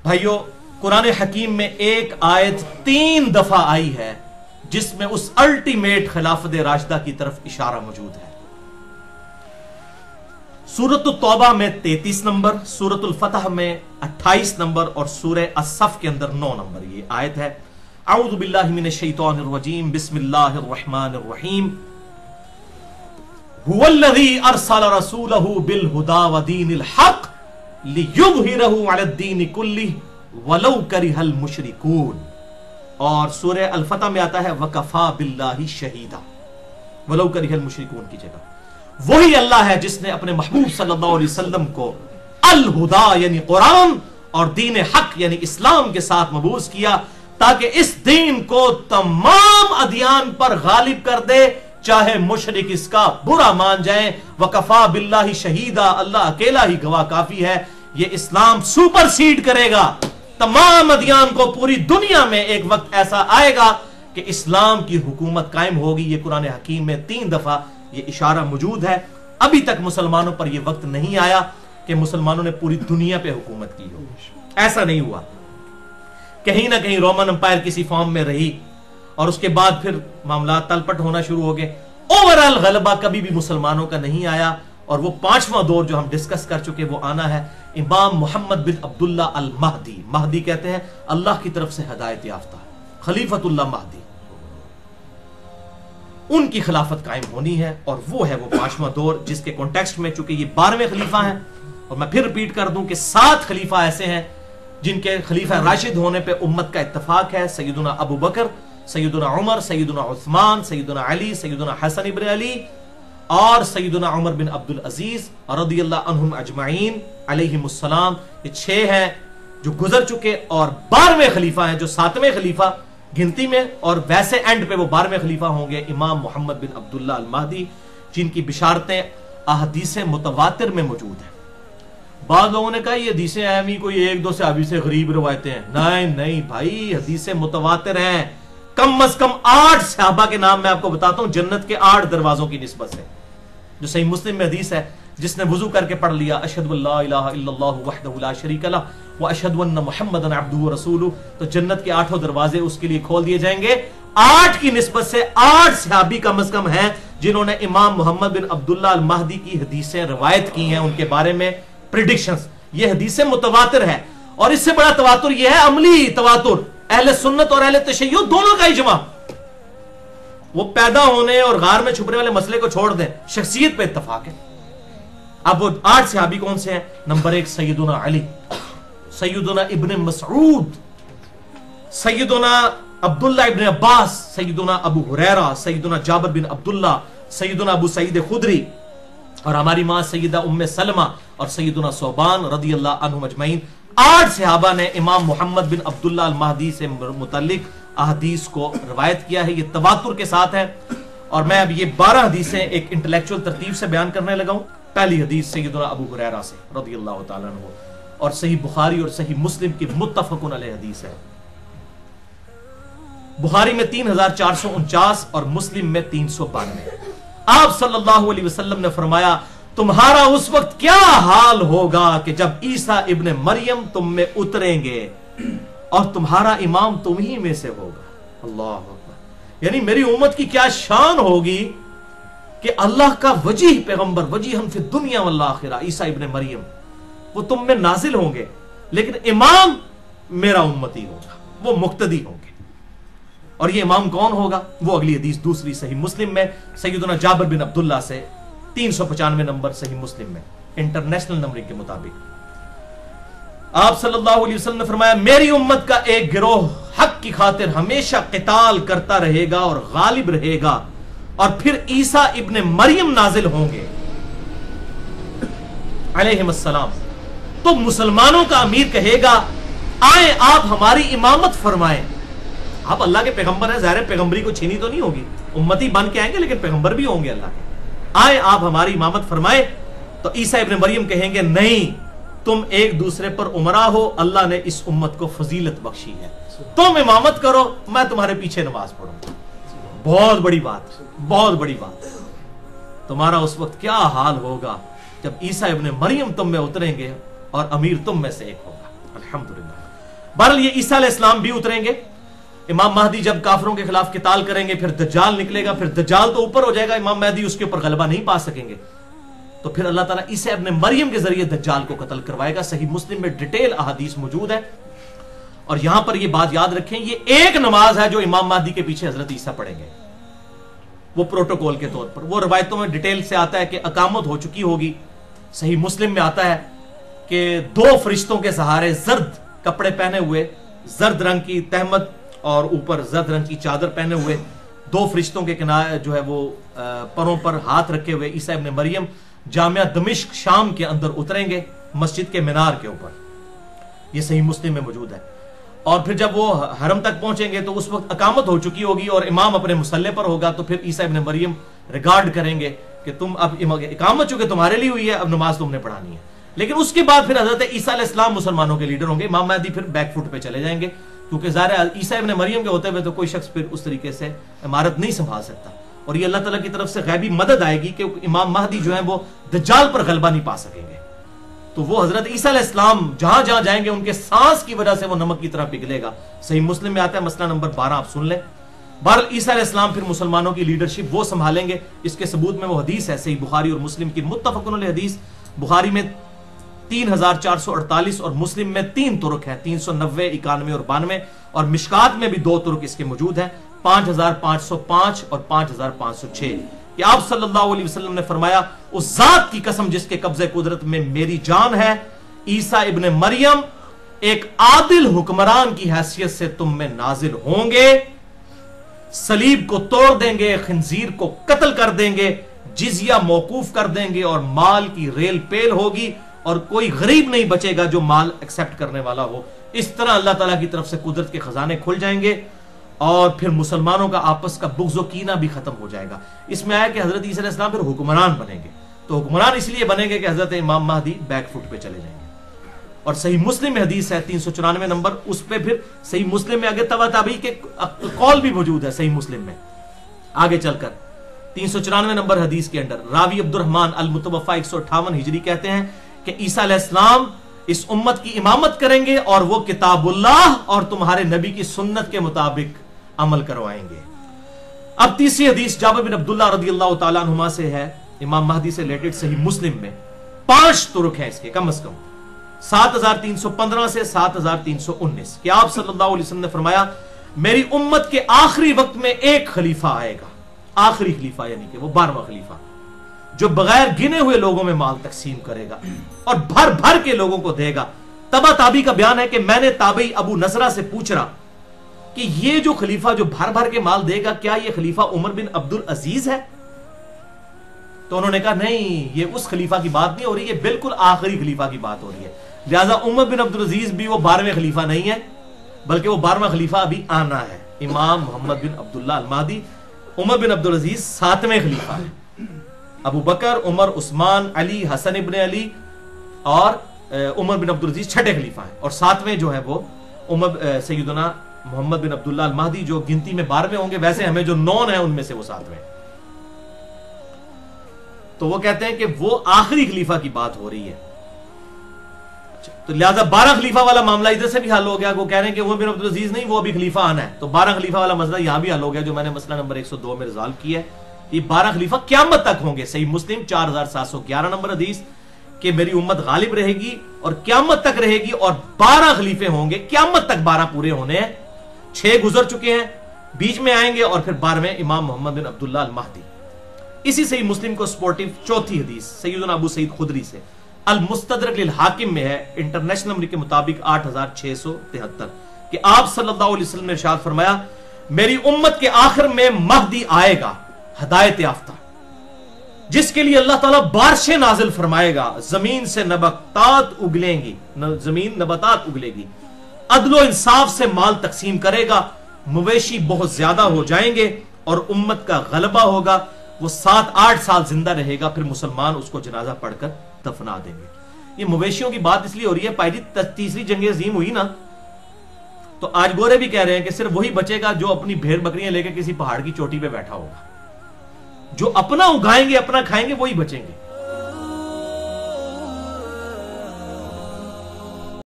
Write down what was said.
भाइयों, कुरान हकीम में एक आयत 3 दफा आई है जिसमें उस अल्टीमेट खिलाफत राशिदा की तरफ इशारा मौजूद है। सूरत तौबा में 33 नंबर, सूरतुल फतह में 28 नंबर और सूरह अस्सफ के अंदर 9 नंबर ये आयत है। अऊज़ु बिल्लाहि मिनश शैतानिर रजीम, बिस्मिल्लाहिर रहमानिर रहीम। हुवल्लज़ी अरसला रसूलहु बिल हुदा व दीनिल हक़ लियुज़हिरहु अलद्दीनि कुल्लिहि वलौ करिहल मुशरिकून। और सूरह अल फतह में आता है वकफा बिल्लाहि शहीदा, वलौ करिहल मुशरिकून की जगह। वही अल्लाह है जिसने अपने महबूब सल्लल्लाहु अलैहि वसल्लम को अल हुदा यानी कुरान और दीन हक यानी इस्लाम के साथ मबूस किया, ताकि इस दीन को तमाम अदियान पर गालिब कर दे, चाहे मुशरिक इसका बुरा मान जाए। वकफा बिल्लाहि शहीदा, अल्लाह अकेला ही गवाह काफी है। ये इस्लाम सुपरसीड करेगा तमाम अदियान को। पूरी दुनिया में एक वक्त ऐसा आएगा कि इस्लाम की हुकूमत कायम होगी। ये कुरान हकीम में 3 दफा ये इशारा मौजूद है। अभी तक मुसलमानों पर यह वक्त नहीं आया कि मुसलमानों ने पूरी दुनिया पे हुकूमत की हो। ऐसा नहीं हुआ। कहीं ना कहीं रोमन अंपायर किसी फॉर्म में रही और उसके बाद फिर मामला तलपट होना शुरू हो गए। ओवरऑल गलबा कभी भी मुसलमानों का नहीं आया। और वो 5वां दौर जो हम डिस्कस कर चुके वो आना है इमाम मोहम्मद बिन अब्दुल्ला अल महदी। महदी कहते हैं अल्लाह की तरफ से हिदायत याफ्ता, खलीफतुल्लाह महदी। उनकी खिलाफत कायम होनी है और वो है वो 5वां दौर, जिसके कॉन्टेक्स्ट में चूंकि ये 12वें खलीफा हैं। और मैं फिर रिपीट कर दूं कि 7 खलीफा ऐसे हैं जिनके खलीफा राशिद होने पे उम्मत का इत्तफाक है। सैयदुना अबू बकर, सैयदुना उमर, सैयदुना उस्मान, सैयदुना अली, सैयदुना हसन इब्न अली और सैयदुना उमर बिन अब्दुल अजीज रदियल्लाहु अन्हुम अजमाइन अलैहिमुस्सलाम। ये 6 हैं जो गुजर चुके और 12वें खलीफा हैं जो 7वें खलीफा गिनती में और वैसे एंड पे वो 12वें खलीफा होंगे इमाम मोहम्मद बिन अब्दुल्ला अल महदी, जिनकी बिशारतें अहदीस मुतवातिर में मौजूद हैं। बाद लोगों ने कहा ये हदीसें अहमी कोई 1-2 सहाबी से गरीब रवायतें हैं। नहीं नहीं भाई, हदीसें मुतवातिर हैं। कम अज कम 8 सहाबा के नाम मैं आपको बताता हूं जन्नत के 8 दरवाजों की निस्बत से। जो सही मुस्लिम में हदीस है, जिसने वुजू करके पढ़ लिया अशहदु अल्ला इलाहा इल्लल्लाहु वहदहु ला शरीका लह व अशहदु अन्ना मुहम्मदन अब्दुहु व रसूलुहु, तो जन्नत के 8 दरवाजे उसके लिए खोल दिए जाएंगे। 8 की निस्बत से 8 सहाबी कम अज कम हैं जिन्होंने इमाम मोहम्मद बिन अब्दुल्ला अल महदी की हदीसें रवायत की हैं, उनके बारे में प्रेडिक्शंस। ये हदीसें मुतवातिर है। और इससे बड़ा तवातुर यह है अमली तवातुर, अहले सुन्नत और अहले तशय्युअ दोनों का इजमा। वो पैदा होने और गार में छुपने वाले मसले को छोड़ दें, शख्सियत पे इत्तफाक है। अब वो 8 सहाबी कौन से हैं? नंबर 1 सैयदुना अली, सैयदुना इब्न मसऊद, सैयदुना अब्दुल्ला इब्न अब्बास, सैयदुना अबू हुरैरा, सैयदुना जाबिर बिन अब्दुल्ला, सैयदुना अबू सईद खुदरी और हमारी मां सैयदा उम्मे सलमा और सैयदुना सोबान रदियल्लाहु अन्हुम अजमईन। 8 सहाबा ने इमाम मोहम्मद बिन अब्दुल्ला अल महदी से मुतल्लिक अहदीस को रवायत किया है। ये तवातुर के साथ है। और मैं अब ये 12 हदीसें एक इंटेलेक्चुअल तरतीब से बयान करने लगा हूं। पहली हदीस सैयदुना अबू हुरैरा से रदियल्लाहु ताला अन्हु, और सही बुखारी और सही मुस्लिम की मुत्तफकुन अलैह हदीस है। बुखारी में 3449 और मुस्लिम में 392। आप सल्लल्लाहु अलैहि वसल्लम ने फरमाया तुम्हारा उस वक्त क्या हाल होगा कि जब ईसा इब्ने मरियम तुम में उतरेंगे और तुम्हारा इमाम तुम ही में से होगा। अल्लाह अकबर। यानी मेरी उम्मत की क्या शान होगी कि अल्लाह का वजीह पैगंबर, वजीहन फिद दुनिया वल आखिरा, ईसा इब्ने मरियम, वो तुम में नाजिल होंगे, लेकिन इमाम मेरा उम्मती होगा, वो मुक्तदी होंगे। और ये इमाम कौन होगा? वो अगली हदीस दूसरी सही मुस्लिम में सैयदुना जाबिर बिन अब्दुल्ला से 395 नंबर सही मुस्लिम में इंटरनेशनल नंबरिंग के मुताबिक। आप सल्लल्लाहु अलैहि वसल्लम ने फरमाया मेरी उम्मत का एक गिरोह हक की खातिर हमेशा क़िताल करता रहेगा और गालिब रहेगा, और फिर ईसा इब्ने मरियम नाजिल होंगे अलैहिस्सलाम। तो मुसलमानों का अमीर कहेगा आए आप हमारी इमामत फरमाएं। आप अल्लाह के पैगंबर हैं, ज़ाहिर पैगंबरी को छीनी तो नहीं होगी, उम्मती बन के आएंगे लेकिन पैगंबर भी होंगे अल्लाह के। आए आप हमारी इमामत फरमाए। तो ईसा इब्ने मरियम कहेंगे नहीं, तुम एक दूसरे पर उमरा हो, अल्लाह ने इस उम्मत को फजीलत बख्शी है, तुम इमामत करो, मैं तुम्हारे पीछे नमाज पढ़ूंगा। बहुत बड़ी बात, बहुत बड़ी बात। तुम्हारा उस वक्त क्या हाल होगा जब ईसा इब्ने मरियम तुम में उतरेंगे और अमीर तुम में से एक होगा। अल्हम्दुलिल्लाह। बहरहाल ये ईसा अलैहिस्सलाम भी उतरेंगे, इमाम महदी जब काफिरों के खिलाफ किताल करेंगे, फिर दज्जाल निकलेगा, फिर दज्जाल तो ऊपर हो जाएगा, इमाम महदी उसके ऊपर गलबा नहीं पा सकेंगे, तो फिर अल्लाह ताला ईसा इब्न मरियम के जरिए दज्जाल को कत्ल करवाएगा। सही मुस्लिम में डिटेल अहादीस मौजूद है। और यहां पर यह बात याद रखें, ये एक नमाज है जो इमाम महदी के पीछे हजरत ईसा पढ़ेंगे, वो प्रोटोकॉल के तौर पर। वो रवायतों में डिटेल से आता है कि अकामत हो चुकी होगी। सही मुस्लिम में आता है कि 2 फरिश्तों के सहारे जर्द कपड़े पहने हुए, जर्द रंग की तहमद और ऊपर जर्द रंग की चादर पहने हुए 2 फरिश्तों के किनारे जो है वो परों पर हाथ रखे हुए ईसा इब्न मरियम जामिया दमिश्क शाम के अंदर उतरेंगे, मस्जिद के मीनार के ऊपर। यह सही मुस्लिम में मौजूद है। और फिर जब वो हरम तक पहुंचेंगे तो उस वक्त अकामत हो चुकी होगी और इमाम अपने मुसल्ले पर होगा, तो फिर ईसा इब्न मरियम रिगार्ड करेंगे कि तुम अब इकामत चूंकि तुम्हारे लिए हुई है, अब नमाज तुमने पढ़ानी है। लेकिन उसके बाद फिर हजरत ईसा अलैहिस्सलाम मुसलमानों के लीडर होंगे, इमाम महदी फिर बैकफुट पे चले जाएंगे, क्योंकि ज़ाहिर ईसा इब्न मरियम के होते हुए तो कोई शख्स फिर उस तरीके से इमारत नहीं संभाल सकता। और ये अल्लाह ताला की तरफ से गैबी मदद आएगी कि इमाम महदी जो है वो दज्जाल पर गलबा नहीं पा सकेंगे। तो वो हजरत ईसा अलैहिस्सलाम जहां जहां जाएंगे उनके सांस की वजह से वो नमक की तरह पिघलेगा। सही मुस्लिम में आता है, मसला नंबर 12 आप सुन लें। बहरहाल ईसा अलैहिस्सलाम फिर मुसलमानों की लीडरशिप वो संभालेंगे। इसके सबूत में वो हदीस है सही बुखारी और मुस्लिम की मुत्तफकुन अलैह हदीस। बुखारी में 3448 और मुस्लिम में 3 तुरुक है, 390, 91 और 92। और मिशकात में भी 2 तुरुक इसके मौजूद हैं, 5505 और 5506। कि आप सल्लल्लाहु अलैहि वसल्लम ने फरमाया, उस जात की कसम जिसके कब्जे कुदरत में मेरी जान है, ईसा इब्न मरियम एक आदिल हुक्मरान की हैसियत से तुम में नाजिल होंगे, सलीब को तोड़ देंगे, खिंजीर को कत्ल कर देंगे, जिजिया मौकूफ कर देंगे और माल की रेल पेल होगी और कोई गरीब नहीं बचेगा जो माल एक्सेप्ट करने वाला हो। इस तरह अल्लाह ताला की तरफ से कुदरत के खजाने खुल जाएंगे और फिर मुसलमानों का आपस का बुग़्ज़ व कीना भी खत्म हो जाएगा। इसमें आया कि हजरत ईसा अलैहिस्सलाम फिर हुक्मरान बनेंगे। तो हुक्मरान इसलिए बनेंगे कि हजरत इमाम महदी बैकफुट पे चले जाएंगे। और सही मुस्लिम में हदीस है 394 नंबर, उस पे फिर सही मुस्लिम में आगे तबा ताबी के कौल भी मौजूद है। सही मुस्लिम में आगे चलकर 394 नंबर हदीस के अंदर रावी अब्दुर्रहमान अल मुतवफ़ा 158 हिजरी कहते हैं कि ईसा अलैहिस्सलाम इस उम्मत की इमामत करेंगे और वो किताबुल्लाह और तुम्हारे नबी की सुन्नत के मुताबिक अमल करवाएंगे। अब तीसरी हदीस जाबिर बिन अब्दुल्लाह रदियल्लाहु ताला अन्हुमा से है, इमाम महदी से रिलेटेड सही मुस्लिम में 5 तुरुक हैं इसके कम से कम, 7315 से 7319 कि आप सल्लल्लाहु अलैहि वसल्लम ने फरमाया, मेरी उम्मत के आखिरी वक्त में एक खलीफा आएगा, आखिरी खलीफा यानी कि वो 12वां खलीफा, जो बगैर गिने हुए लोगों में माल तकसीम करेगा और भर भर के लोगों को देगा। तबा ताबी का बयान है कि मैंने ताबई अबू नजरा से पूछ रहा कि ये जो खलीफा जो भर भर के माल देगा, क्या ये खलीफा उमर बिन अब्दुल अजीज है? तो उन्होंने कहा नहीं, ये उस खलीफा की बात नहीं हो रही है, बिल्कुल आखिरी खलीफा की बात हो रही है। लिहाजा उमर बिन अब्दुल अजीज भी वो 12वें खलीफा नहीं है, बल्कि वो 12वां खलीफा अभी आना है, इमाम मोहम्मद बिन अब्दुल्लाह अल महदी। उमर बिन अब्दुल अजीज 7वें खलीफा है। अबू बकर, उमर, उस्मान, अली, हसन इब्न अली और उमर बिन अब्दुल अजीज 6ठे खलीफा है। और 7वें जो है वो उमर सैयदना मोहम्मद बिन अब्दुल्लाह अल महदी, जो गिनती में 12वें होंगे, वैसे हमें जो 9 है उनमें से वो 7वें। तो वो कहते हैं कि वो आखिरी खलीफा की बात हो रही है। तो लिहाजा 12 खलीफा वाला मामला इधर से भी हल हो गया। वो कह रहे हैं कि उमर बिन अब्दुल अजीज नहीं, वो अभी खलीफा आना है, तो 12 खलीफा वाला मसला यहां भी हल हो गया, जो मैंने मसला नंबर 102 में रिजॉल्व किया है। ये 12 खलीफा क़यामत तक होंगे। सही मुस्लिम 4711 नंबर हदीस कि मेरी उम्मत गालिब रहेगी और क़यामत तक रहेगी और 12 खलीफे होंगे, क़यामत तक 12 पूरे होने हैं। 6 गुजर चुके हैं, बीच में आएंगे और फिर 12वें इमाम मोहम्मद बिन अब्दुल्लाह अल महदी। इसी सही मुस्लिम को सपोर्टिव चौथी हदीस सैयदना अबू सईद खुदरी से अल मुस्तदरक लिल हाकिम में है, इंटरनेशनल नंबर के मुताबिक 8673 कि आप सल्लल्लाहु अलैहि वसल्लम ने इरशाद फरमाया, मेरी उम्मत के आखिर में महदी आएगा, हिदायत याफ्ता, जिसके लिए अल्लाह ताला बारिशें नाजिल फरमाएगा, जमीन से नबातात उगलेंगी, जमीन नबातात उगलेगी, अदलो इंसाफ से माल तकसीम करेगा, मवेशी बहुत ज्यादा हो जाएंगे और उम्मत का गलबा होगा। वो 7-8 साल जिंदा रहेगा, फिर मुसलमान उसको जनाजा पढ़कर दफना देंगे। ये मवेशियों की बात इसलिए हो रही है, पहली तीसरी जंग अजीम हुई ना, तो आज गोरे भी कह रहे हैं कि सिर्फ वही बचेगा जो अपनी भेड़ बकरियां लेकर किसी पहाड़ की चोटी पे बैठा होगा। जो अपना उगाएंगे, अपना खाएंगे, वही बचेंगे।